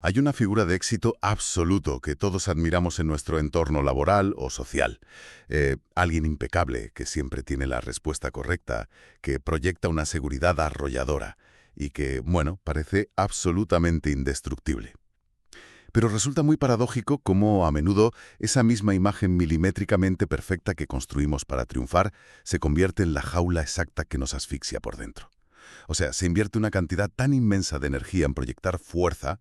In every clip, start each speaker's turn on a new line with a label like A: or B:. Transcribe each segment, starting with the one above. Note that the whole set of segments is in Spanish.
A: Hay una figura de éxito absoluto que todos admiramos en nuestro entorno laboral o social. Alguien impecable, que siempre tiene la respuesta correcta, que proyecta una seguridad arrolladora y que, bueno, parece absolutamente indestructible. Pero resulta muy paradójico cómo, a menudo, esa misma imagen milimétricamente perfecta que construimos para triunfar se convierte en la jaula exacta que nos asfixia por dentro. O sea, se invierte una cantidad tan inmensa de energía en proyectar fuerza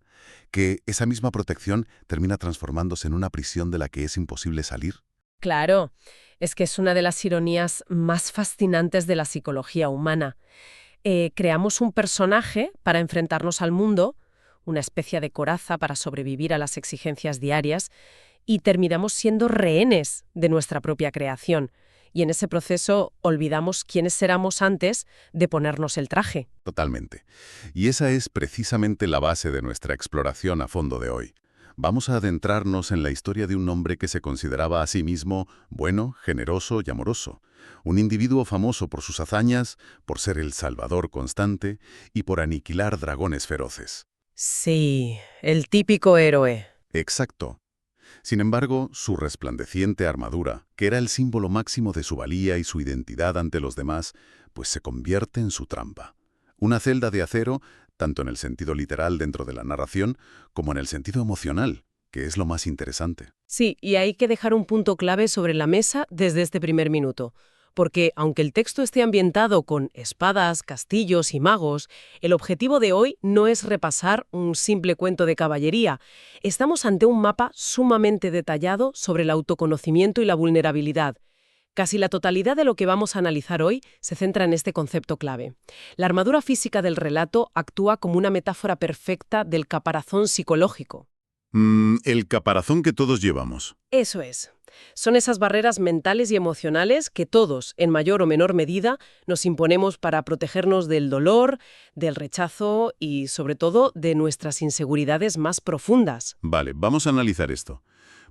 A: que esa misma protección termina transformándose en una prisión de la que es imposible salir.
B: Claro, es que es una de las ironías más fascinantes de la psicología humana. Creamos un personaje para enfrentarnos al mundo, una especie de coraza para sobrevivir a las exigencias diarias, y terminamos siendo rehenes de nuestra propia creación. Y en ese proceso olvidamos quiénes éramos antes de ponernos el traje.
A: Totalmente. Y esa es precisamente la base de nuestra exploración a fondo de hoy. Vamos a adentrarnos en la historia de un hombre que se consideraba a sí mismo bueno, generoso y amoroso. Un individuo famoso por sus hazañas, por ser el salvador constante y por aniquilar dragones feroces.
B: Sí, el típico héroe.
A: Exacto. Sin embargo, su resplandeciente armadura, que era el símbolo máximo de su valía y su identidad ante los demás, pues se convierte en su trampa. Una celda de acero, tanto en el sentido literal dentro de la narración, como en el sentido emocional, que es lo más interesante.
B: Sí, y hay que dejar un punto clave sobre la mesa desde este primer minuto. Porque aunque el texto esté ambientado con espadas, castillos y magos, el objetivo de hoy no es repasar un simple cuento de caballería. Estamos ante un mapa sumamente detallado sobre el autoconocimiento y la vulnerabilidad. Casi la totalidad de lo que vamos a analizar hoy se centra en este concepto clave. La armadura física del relato actúa como una metáfora perfecta del caparazón psicológico.
A: El caparazón que todos llevamos.
B: Eso es. Son esas barreras mentales y emocionales que todos, en mayor o menor medida, nos imponemos para protegernos del dolor, del rechazo y, sobre todo, de nuestras inseguridades más profundas.
A: Vale, vamos a analizar esto.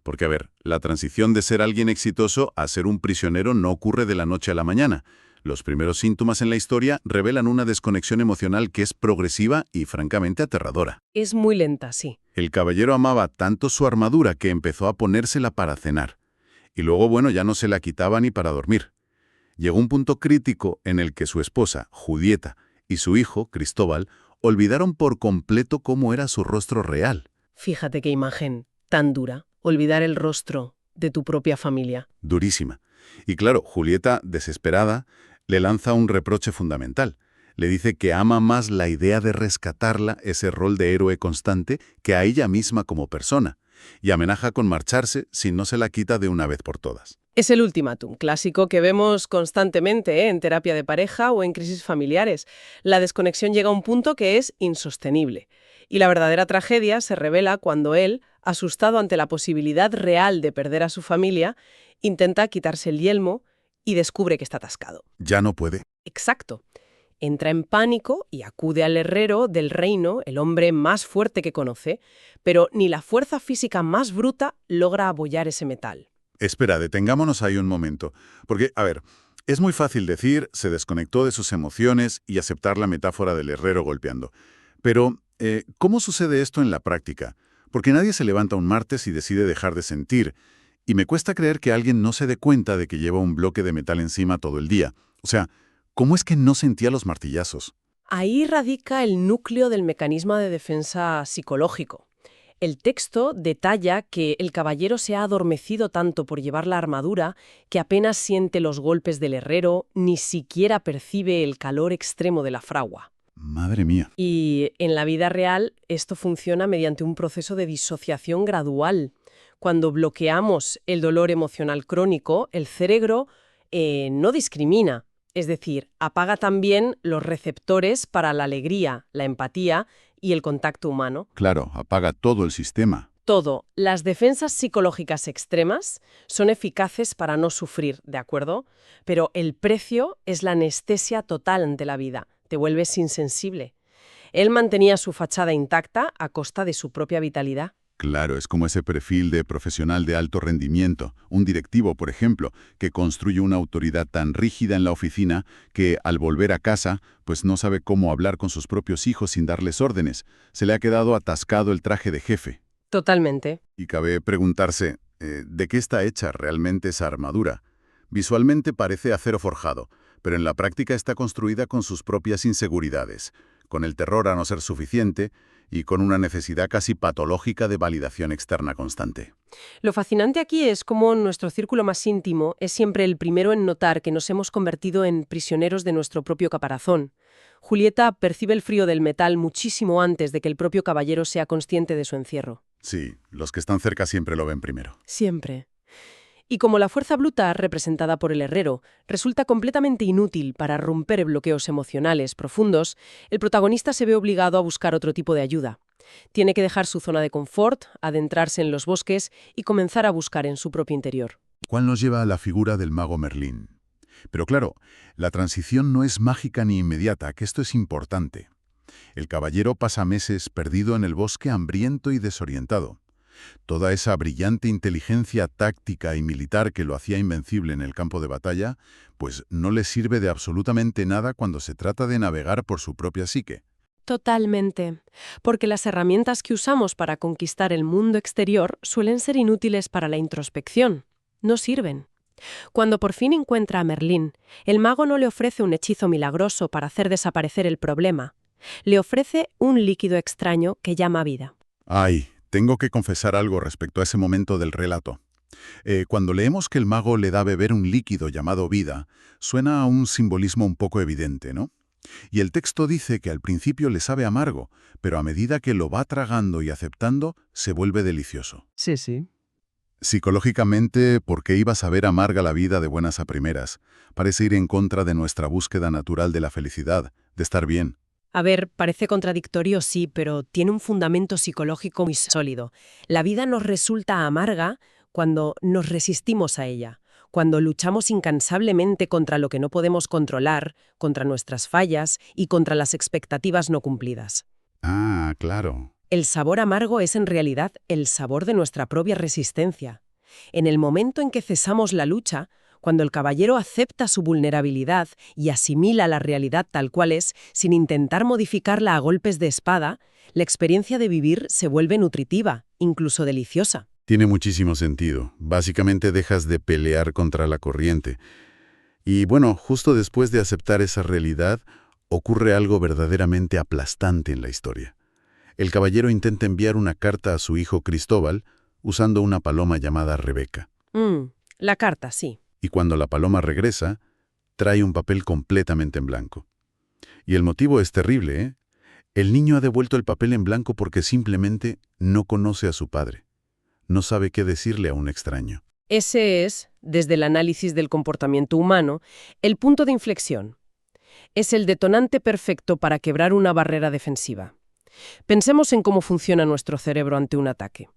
A: Porque, a ver, la transición de ser alguien exitoso a ser un prisionero no ocurre de la noche a la mañana. Los primeros síntomas en la historia revelan una desconexión emocional que es progresiva y francamente aterradora.
B: Es muy lenta, sí.
A: El caballero amaba tanto su armadura que empezó a ponérsela para cenar. Y luego, bueno, ya no se la quitaba ni para dormir. Llegó un punto crítico en el que su esposa, Julieta, y su hijo, Cristóbal, olvidaron por completo cómo era su rostro real.
B: Fíjate qué imagen tan dura. Olvidar el rostro de tu propia familia.
A: Durísima. Y claro, Julieta, desesperada, le lanza un reproche fundamental. Le dice que ama más la idea de rescatarla, ese rol de héroe constante, que a ella misma como persona, y amenaza con marcharse si no se la quita de una vez por todas.
B: Es el ultimátum clásico que vemos constantemente en terapia de pareja o en crisis familiares. La desconexión llega a un punto que es insostenible. Y la verdadera tragedia se revela cuando él, asustado ante la posibilidad real de perder a su familia, intenta quitarse el yelmo y descubre que está atascado.
A: Ya no puede.
B: Exacto. Entra en pánico y acude al herrero del reino, el hombre más fuerte que conoce, pero ni la fuerza física más bruta logra abollar ese metal.
A: Espera, detengámonos ahí un momento. Porque, a ver, es muy fácil decir, se desconectó de sus emociones y aceptar la metáfora del herrero golpeando. Pero, ¿cómo sucede esto en la práctica? Porque nadie se levanta un martes y decide dejar de sentir. Y me cuesta creer que alguien no se dé cuenta de que lleva un bloque de metal encima todo el día. O sea, ¿cómo es que no sentía los martillazos?
B: Ahí radica el núcleo del mecanismo de defensa psicológico. El texto detalla que el caballero se ha adormecido tanto por llevar la armadura que apenas siente los golpes del herrero, ni siquiera percibe el calor extremo de la fragua.
A: Madre mía.
B: Y en la vida real esto funciona mediante un proceso de disociación gradual. Cuando bloqueamos el dolor emocional crónico, el cerebro no discrimina, es decir, apaga también los receptores para la alegría, la empatía y el contacto humano.
A: Claro, apaga todo el sistema.
B: Todo. Las defensas psicológicas extremas son eficaces para no sufrir, ¿de acuerdo? Pero el precio es la anestesia total ante la vida. Te vuelves insensible. Él mantenía su fachada intacta a costa de su propia vitalidad.
A: Claro, es como ese perfil de profesional de alto rendimiento, un directivo, por ejemplo, que construye una autoridad tan rígida en la oficina que, al volver a casa, pues no sabe cómo hablar con sus propios hijos sin darles órdenes. Se le ha quedado atascado el traje de jefe.
B: Totalmente.
A: Y cabe preguntarse, ¿de qué está hecha realmente esa armadura? Visualmente parece acero forjado, pero en la práctica está construida con sus propias inseguridades, con el terror a no ser suficiente y con una necesidad casi patológica de validación externa constante.
B: Lo fascinante aquí es cómo nuestro círculo más íntimo es siempre el primero en notar que nos hemos convertido en prisioneros de nuestro propio caparazón. Julieta percibe el frío del metal muchísimo antes de que el propio caballero sea consciente de su encierro.
A: Sí, los que están cerca siempre lo ven primero.
B: Siempre. Y como la fuerza bruta, representada por el herrero, resulta completamente inútil para romper bloqueos emocionales profundos, el protagonista se ve obligado a buscar otro tipo de ayuda. Tiene que dejar su zona de confort, adentrarse en los bosques y comenzar a buscar en su propio interior.
A: ¿Cuál nos lleva a la figura del mago Merlín? Pero claro, la transición no es mágica ni inmediata, que esto es importante. El caballero pasa meses perdido en el bosque hambriento y desorientado. Toda esa brillante inteligencia táctica y militar que lo hacía invencible en el campo de batalla, pues no le sirve de absolutamente nada cuando se trata de navegar por su propia psique.
B: Totalmente. Porque las herramientas que usamos para conquistar el mundo exterior suelen ser inútiles para la introspección. No sirven. Cuando por fin encuentra a Merlín, el mago no le ofrece un hechizo milagroso para hacer desaparecer el problema. Le ofrece un líquido extraño que llama vida.
A: Ay, tengo que confesar algo respecto a ese momento del relato. Cuando leemos que el mago le da a beber un líquido llamado vida, suena a un simbolismo un poco evidente, ¿no? Y el texto dice que al principio le sabe amargo, pero a medida que lo va tragando y aceptando, se vuelve delicioso.
B: Sí.
A: Psicológicamente, ¿por qué iba a saber amarga la vida de buenas a primeras? Parece ir en contra de nuestra búsqueda natural de la felicidad, de estar bien.
B: A ver, parece contradictorio, sí, pero tiene un fundamento psicológico muy sólido. La vida nos resulta amarga cuando nos resistimos a ella, cuando luchamos incansablemente contra lo que no podemos controlar, contra nuestras fallas y contra las expectativas no cumplidas.
A: Ah, claro.
B: El sabor amargo es en realidad el sabor de nuestra propia resistencia. En el momento en que cesamos la lucha, cuando el caballero acepta su vulnerabilidad y asimila la realidad tal cual es, sin intentar modificarla a golpes de espada, la experiencia de vivir se vuelve nutritiva, incluso deliciosa.
A: Tiene muchísimo sentido. Básicamente dejas de pelear contra la corriente. Y bueno, justo después de aceptar esa realidad, ocurre algo verdaderamente aplastante en la historia. El caballero intenta enviar una carta a su hijo Cristóbal usando una paloma llamada Rebeca.
B: La carta, sí.
A: Y cuando la paloma regresa, trae un papel completamente en blanco. Y el motivo es terrible, ¿eh? El niño ha devuelto el papel en blanco porque simplemente no conoce a su padre. No sabe qué decirle a un extraño.
B: Ese es, desde el análisis del comportamiento humano, el punto de inflexión. Es el detonante perfecto para quebrar una barrera defensiva. Pensemos en cómo funciona nuestro cerebro ante un ataque.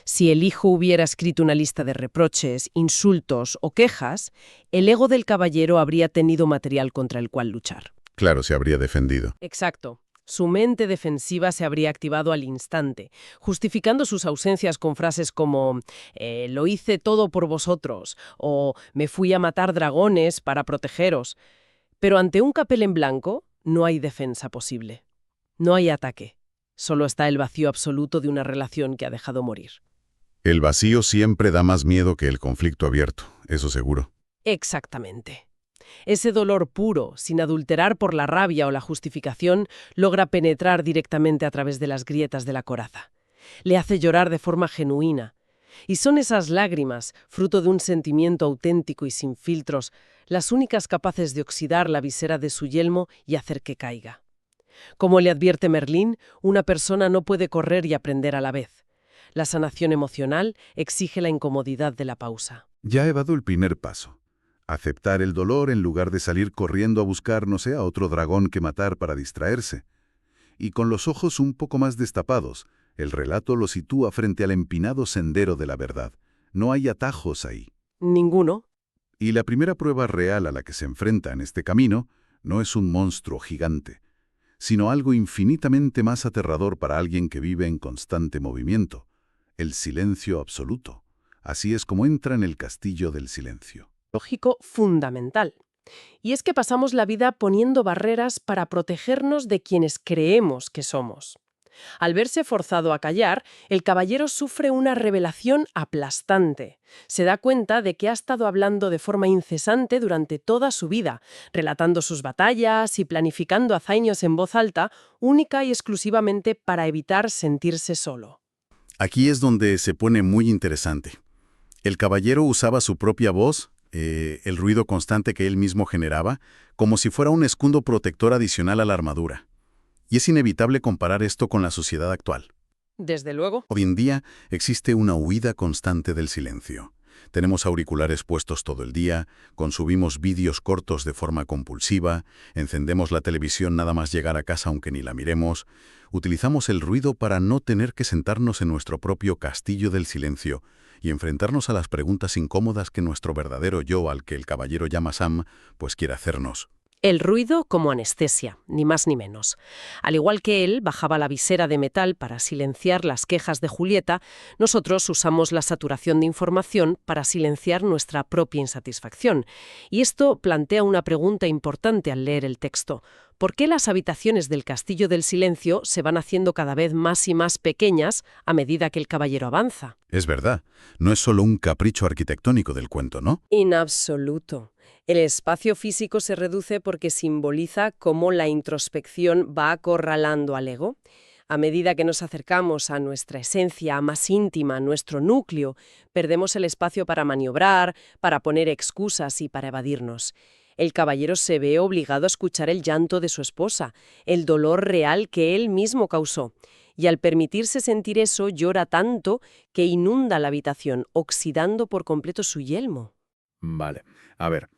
B: Si el hijo hubiera escrito una lista de reproches, insultos o quejas, el ego del caballero habría tenido material contra el cual luchar.
A: Claro, se habría defendido.
B: Exacto. Su mente defensiva se habría activado al instante, justificando sus ausencias con frases como «lo hice todo por vosotros» o «me fui a matar dragones para protegeros». Pero ante un papel en blanco no hay defensa posible. No hay ataque. Solo está el vacío absoluto de una relación que ha dejado morir.
A: El vacío siempre da más miedo que el conflicto abierto, eso seguro.
B: Exactamente. Ese dolor puro, sin adulterar por la rabia o la justificación, logra penetrar directamente a través de las grietas de la coraza. Le hace llorar de forma genuina. Y son esas lágrimas, fruto de un sentimiento auténtico y sin filtros, las únicas capaces de oxidar la visera de su yelmo y hacer que caiga. Como le advierte Merlín, una persona no puede correr y aprender a la vez. La sanación emocional exige la incomodidad de la pausa.
A: Ya he dado el primer paso. Aceptar el dolor en lugar de salir corriendo a buscar, no sé, a otro dragón que matar para distraerse. Y con los ojos un poco más destapados, el relato lo sitúa frente al empinado sendero de la verdad. No hay atajos ahí.
B: Ninguno.
A: Y la primera prueba real a la que se enfrenta en este camino no es un monstruo gigante, sino algo infinitamente más aterrador para alguien que vive en constante movimiento. el silencio absoluto. Así es como entra en el castillo del silencio.
B: Lógico fundamental. Y es que pasamos la vida poniendo barreras para protegernos de quienes creemos que somos. Al verse forzado a callar, el caballero sufre una revelación aplastante. Se da cuenta de que ha estado hablando de forma incesante durante toda su vida, relatando sus batallas y planificando hazañas en voz alta, única y exclusivamente para evitar sentirse solo.
A: Aquí es donde se pone muy interesante. El caballero usaba su propia voz, el ruido constante que él mismo generaba, como si fuera un escudo protector adicional a la armadura. Y es inevitable comparar esto con la sociedad actual.
B: Desde luego.
A: Hoy en día existe una huida constante del silencio. Tenemos auriculares puestos todo el día, consumimos vídeos cortos de forma compulsiva, encendemos la televisión nada más llegar a casa aunque ni la miremos, utilizamos el ruido para no tener que sentarnos en nuestro propio castillo del silencio y enfrentarnos a las preguntas incómodas que nuestro verdadero yo, al que el caballero llama Sam, pues quiere hacernos.
B: El ruido como anestesia, ni más ni menos. Al igual que él bajaba la visera de metal para silenciar las quejas de Julieta, nosotros usamos la saturación de información para silenciar nuestra propia insatisfacción. Y esto plantea una pregunta importante al leer el texto. ¿Por qué las habitaciones del Castillo del Silencio se van haciendo cada vez más y más pequeñas a medida que el caballero avanza?
A: Es verdad, no es solo un capricho arquitectónico del cuento, ¿no?
B: En absoluto. El espacio físico se reduce porque simboliza cómo la introspección va acorralando al ego. A medida que nos acercamos a nuestra esencia más íntima, nuestro núcleo, perdemos el espacio para maniobrar, para poner excusas y para evadirnos. El caballero se ve obligado a escuchar el llanto de su esposa, el dolor real que él mismo causó. Y al permitirse sentir eso, llora tanto que inunda la habitación, oxidando por completo su yelmo.
A: Vale, a ver.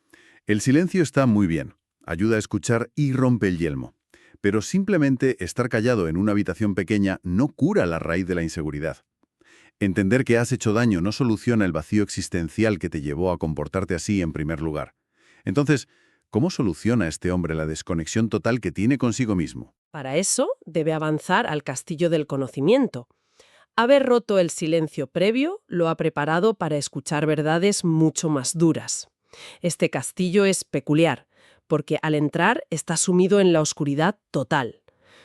A: El silencio está muy bien, ayuda a escuchar y rompe el yelmo. Pero simplemente estar callado en una habitación pequeña no cura la raíz de la inseguridad. Entender que has hecho daño no soluciona el vacío existencial que te llevó a comportarte así en primer lugar. Entonces, ¿cómo soluciona este hombre la desconexión total que tiene consigo mismo?
B: Para eso debe avanzar al castillo del conocimiento. Haber roto el silencio previo lo ha preparado para escuchar verdades mucho más duras. Este castillo es peculiar, porque al entrar está sumido en la oscuridad total.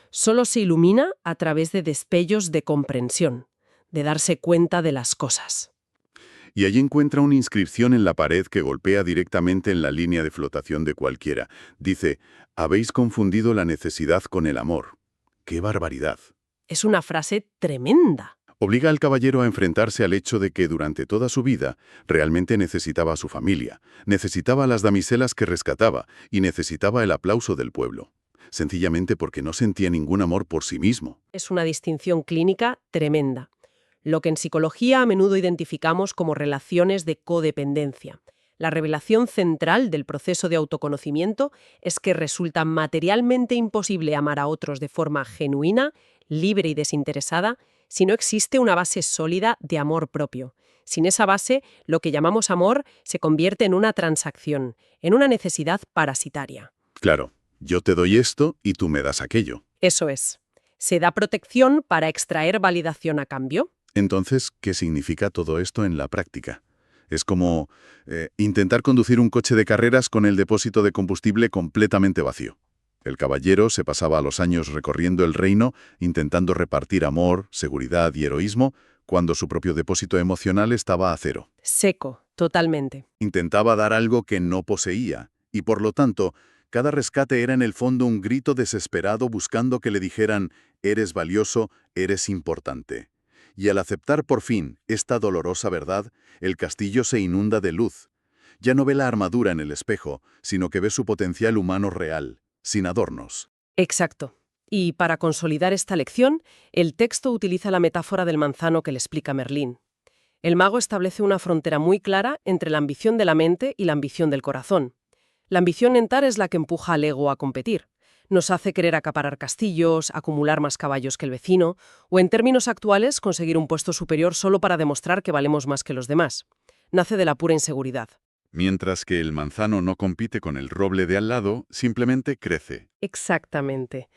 B: Solo se ilumina a través de destellos de comprensión, de darse cuenta de las cosas.
A: Y allí encuentra una inscripción en la pared que golpea directamente en la línea de flotación de cualquiera. Dice, habéis confundido la necesidad con el amor. ¡Qué barbaridad!
B: Es una frase tremenda.
A: Obliga al caballero a enfrentarse al hecho de que durante toda su vida realmente necesitaba a su familia, necesitaba a las damiselas que rescataba y necesitaba el aplauso del pueblo, sencillamente porque no sentía ningún amor por sí mismo.
B: Es una distinción clínica tremenda. Lo que en psicología a menudo identificamos como relaciones de codependencia. La revelación central del proceso de autoconocimiento es que resulta materialmente imposible amar a otros de forma genuina, libre y desinteresada, si no existe una base sólida de amor propio. Sin esa base, lo que llamamos amor se convierte en una transacción, en una necesidad parasitaria.
A: Claro, yo te doy esto y tú me das aquello.
B: Eso es. Se da protección para extraer validación a cambio.
A: Entonces, ¿qué significa todo esto en la práctica? Es como intentar conducir un coche de carreras con el depósito de combustible completamente vacío. El caballero se pasaba los años recorriendo el reino intentando repartir amor, seguridad y heroísmo cuando su propio depósito emocional estaba a cero.
B: Seco, totalmente.
A: Intentaba dar algo que no poseía y, por lo tanto, cada rescate era en el fondo un grito desesperado buscando que le dijeran «eres valioso, eres importante». Y al aceptar por fin esta dolorosa verdad, el castillo se inunda de luz. Ya no ve la armadura en el espejo, sino que ve su potencial humano real, sin adornos.
B: Exacto. Y para consolidar esta lección, el texto utiliza la metáfora del manzano que le explica Merlín. El mago establece una frontera muy clara entre la ambición de la mente y la ambición del corazón. La ambición mental es la que empuja al ego a competir. Nos hace querer acaparar castillos, acumular más caballos que el vecino, o en términos actuales, conseguir un puesto superior solo para demostrar que valemos más que los demás. Nace de la pura inseguridad.
A: Mientras que el manzano no compite con el roble de al lado, simplemente crece.
B: Exactamente.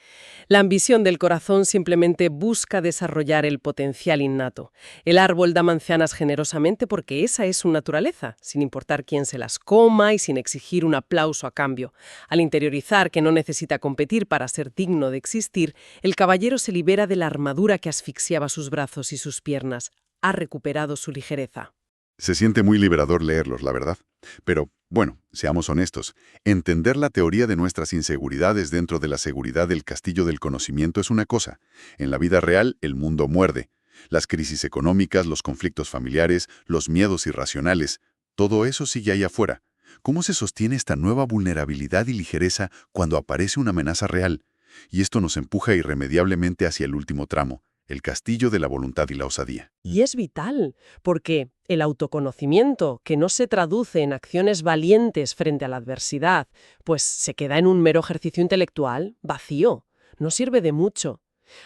B: La ambición del corazón simplemente busca desarrollar el potencial innato. El árbol da manzanas generosamente porque esa es su naturaleza, sin importar quién se las coma y sin exigir un aplauso a cambio. Al interiorizar que no necesita competir para ser digno de existir, el caballero se libera de la armadura que asfixiaba sus brazos y sus piernas. Ha recuperado su ligereza.
A: Se siente muy liberador leerlos, la verdad. Pero, bueno, seamos honestos, entender la teoría de nuestras inseguridades dentro de la seguridad del castillo del conocimiento es una cosa. En la vida real, el mundo muerde. Las crisis económicas, los conflictos familiares, los miedos irracionales, todo eso sigue ahí afuera. ¿Cómo se sostiene esta nueva vulnerabilidad y ligereza cuando aparece una amenaza real? Y esto nos empuja irremediablemente hacia el último tramo, el castillo de la voluntad y la osadía.
B: Y es vital, porque el autoconocimiento, que no se traduce en acciones valientes frente a la adversidad, pues se queda en un mero ejercicio intelectual, vacío, no sirve de mucho.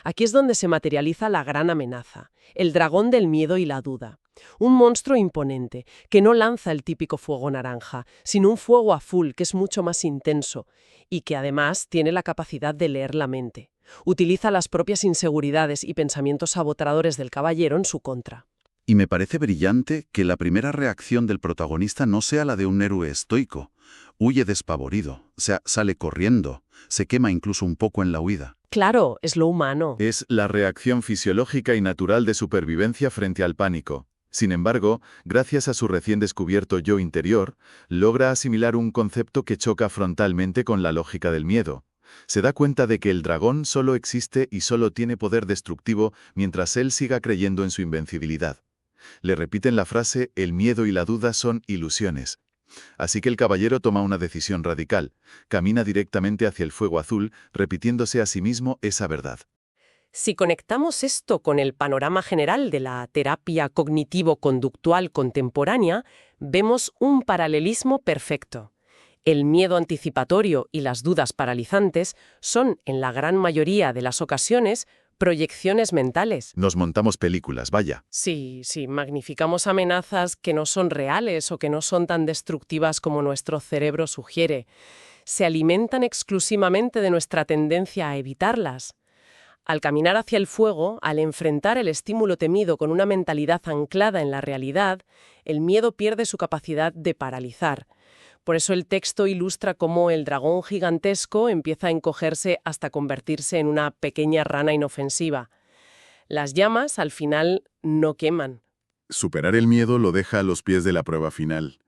B: Aquí es donde se materializa la gran amenaza, el dragón del miedo y la duda. Un monstruo imponente, que no lanza el típico fuego naranja, sino un fuego azul que es mucho más intenso y que además tiene la capacidad de leer la mente. Utiliza las propias inseguridades y pensamientos saboteadores del caballero en su contra.
C: Y me parece brillante que la primera reacción del protagonista no sea la de un héroe estoico. Huye despavorido, o sea, sale corriendo, se quema incluso un poco en la huida.
B: Claro, es lo humano.
D: Es la reacción fisiológica y natural de supervivencia frente al pánico. Sin embargo, gracias a su recién descubierto yo interior, logra asimilar un concepto que choca frontalmente con la lógica del miedo. Se da cuenta de que el dragón solo existe y solo tiene poder destructivo mientras él siga creyendo en su invencibilidad. Le repiten la frase, el miedo y la duda son ilusiones. Así que el caballero toma una decisión radical, camina directamente hacia el fuego azul, repitiéndose a sí mismo esa verdad.
B: Si conectamos esto con el panorama general de la terapia cognitivo-conductual contemporánea, vemos un paralelismo perfecto. El miedo anticipatorio y las dudas paralizantes son, en la gran mayoría de las ocasiones, proyecciones mentales.
D: Nos montamos películas, vaya.
B: Sí, magnificamos amenazas que no son reales o que no son tan destructivas como nuestro cerebro sugiere. Se alimentan exclusivamente de nuestra tendencia a evitarlas. Al caminar hacia el fuego, al enfrentar el estímulo temido con una mentalidad anclada en la realidad, el miedo pierde su capacidad de paralizar. Por eso el texto ilustra cómo el dragón gigantesco empieza a encogerse hasta convertirse en una pequeña rana inofensiva. Las llamas, al final, no queman.
A: Superar el miedo lo deja a los pies de la prueba final.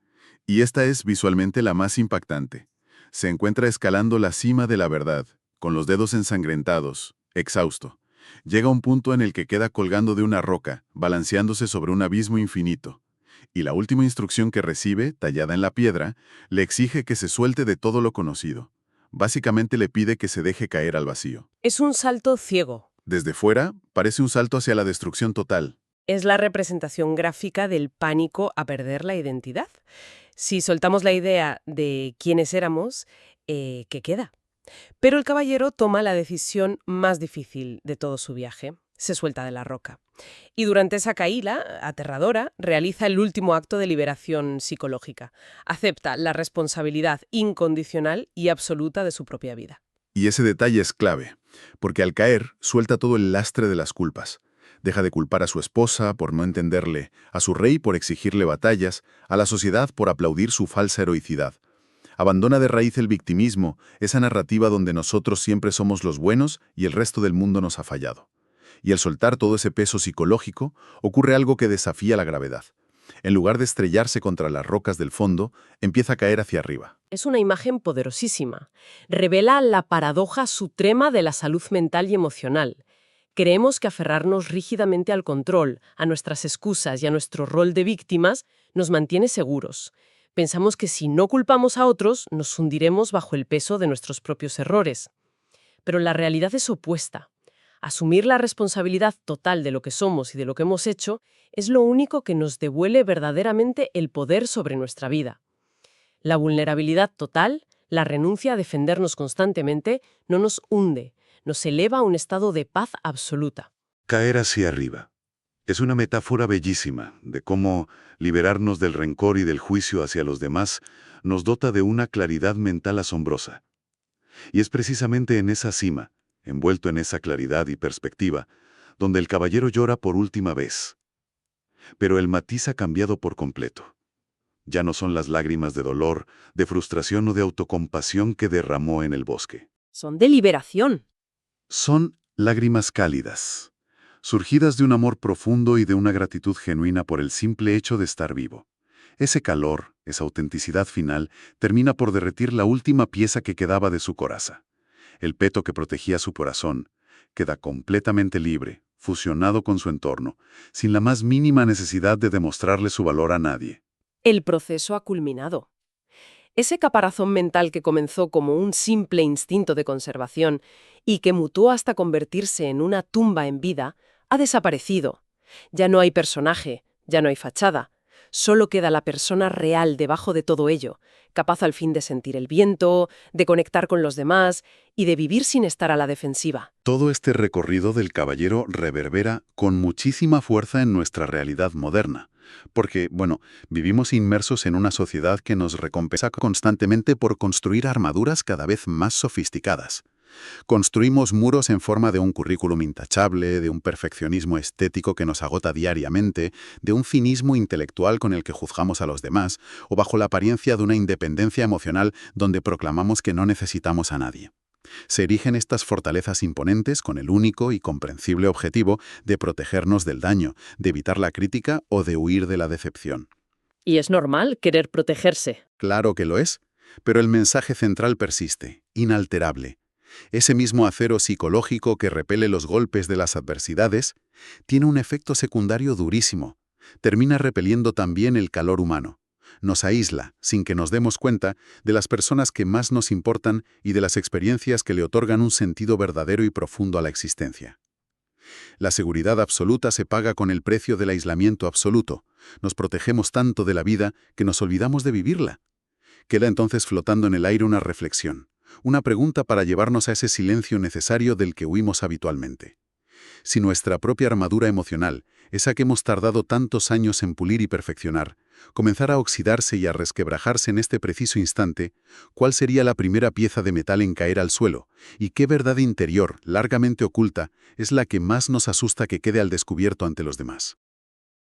A: Y esta es visualmente la más impactante. Se encuentra escalando la cima de la verdad, con los dedos ensangrentados, exhausto. Llega a un punto en el que queda colgando de una roca, balanceándose sobre un abismo infinito. Y la última instrucción que recibe, tallada en la piedra, le exige que se suelte de todo lo conocido. Básicamente le pide que se deje caer al vacío.
B: Es un salto ciego.
A: Desde fuera, parece un salto hacia la destrucción total.
B: Es la representación gráfica del pánico a perder la identidad. Si soltamos la idea de quiénes éramos, ¿qué queda? Pero el caballero toma la decisión más difícil de todo su viaje. Se suelta de la roca. Y durante esa caída, aterradora, realiza el último acto de liberación psicológica. Acepta la responsabilidad incondicional y absoluta de su propia vida.
A: Y ese detalle es clave, porque al caer suelta todo el lastre de las culpas. Deja de culpar a su esposa por no entenderle, a su rey por exigirle batallas, a la sociedad por aplaudir su falsa heroicidad. Abandona de raíz el victimismo, esa narrativa donde nosotros siempre somos los buenos y el resto del mundo nos ha fallado. Y al soltar todo ese peso psicológico, ocurre algo que desafía la gravedad. En lugar de estrellarse contra las rocas del fondo, empieza a caer hacia arriba.
B: Es una imagen poderosísima. Revela la paradoja suprema de la salud mental y emocional. Creemos que aferrarnos rígidamente al control, a nuestras excusas y a nuestro rol de víctimas nos mantiene seguros. Pensamos que si no culpamos a otros, nos hundiremos bajo el peso de nuestros propios errores. Pero la realidad es opuesta. Asumir la responsabilidad total de lo que somos y de lo que hemos hecho es lo único que nos devuelve verdaderamente el poder sobre nuestra vida. La vulnerabilidad total, la renuncia a defendernos constantemente, no nos hunde, nos eleva a un estado de paz absoluta.
E: Caer hacia arriba.
C: Es una metáfora bellísima de cómo liberarnos del rencor y del juicio hacia los demás nos dota de una claridad mental asombrosa. Y es precisamente en esa cima, envuelto en esa claridad y perspectiva, donde el caballero llora por última vez. Pero el matiz ha cambiado por completo. Ya no son las lágrimas de dolor, de frustración o de autocompasión que derramó en el bosque.
B: Son de liberación.
C: Son lágrimas cálidas, surgidas de un amor profundo y de una gratitud genuina por el simple hecho de estar vivo. Ese calor, esa autenticidad final, termina por derretir la última pieza que quedaba de su coraza. El peto que protegía su corazón queda completamente libre, fusionado con su entorno, sin la más mínima necesidad de demostrarle su valor a nadie.
B: El proceso ha culminado. Ese caparazón mental que comenzó como un simple instinto de conservación y que mutó hasta convertirse en una tumba en vida, ha desaparecido. Ya no hay personaje, ya no hay fachada. Solo queda la persona real debajo de todo ello, capaz al fin de sentir el viento, de conectar con los demás y de vivir sin estar a la defensiva.
C: Todo este recorrido del caballero reverbera con muchísima fuerza en nuestra realidad moderna. Porque, vivimos inmersos en una sociedad que nos recompensa constantemente por construir armaduras cada vez más sofisticadas. Construimos muros en forma de un currículum intachable, de un perfeccionismo estético que nos agota diariamente, de un cinismo intelectual con el que juzgamos a los demás, o bajo la apariencia de una independencia emocional donde proclamamos que no necesitamos a nadie. Se erigen estas fortalezas imponentes con el único y comprensible objetivo de protegernos del daño, de evitar la crítica o de huir de la decepción.
B: Y es normal querer protegerse.
C: Claro que lo es, pero el mensaje central persiste, inalterable. Ese mismo acero psicológico que repele los golpes de las adversidades tiene un efecto secundario durísimo. Termina repeliendo también el calor humano. Nos aísla, sin que nos demos cuenta, de las personas que más nos importan y de las experiencias que le otorgan un sentido verdadero y profundo a la existencia. La seguridad absoluta se paga con el precio del aislamiento absoluto. Nos protegemos tanto de la vida que nos olvidamos de vivirla. Queda entonces flotando en el aire una reflexión, una pregunta para llevarnos a ese silencio necesario del que huimos habitualmente. Si nuestra propia armadura emocional, esa que hemos tardado tantos años en pulir y perfeccionar, comenzara a oxidarse y a resquebrajarse en este preciso instante, ¿cuál sería la primera pieza de metal en caer al suelo? ¿Y qué verdad interior, largamente oculta, es la que más nos asusta que quede al descubierto ante los demás?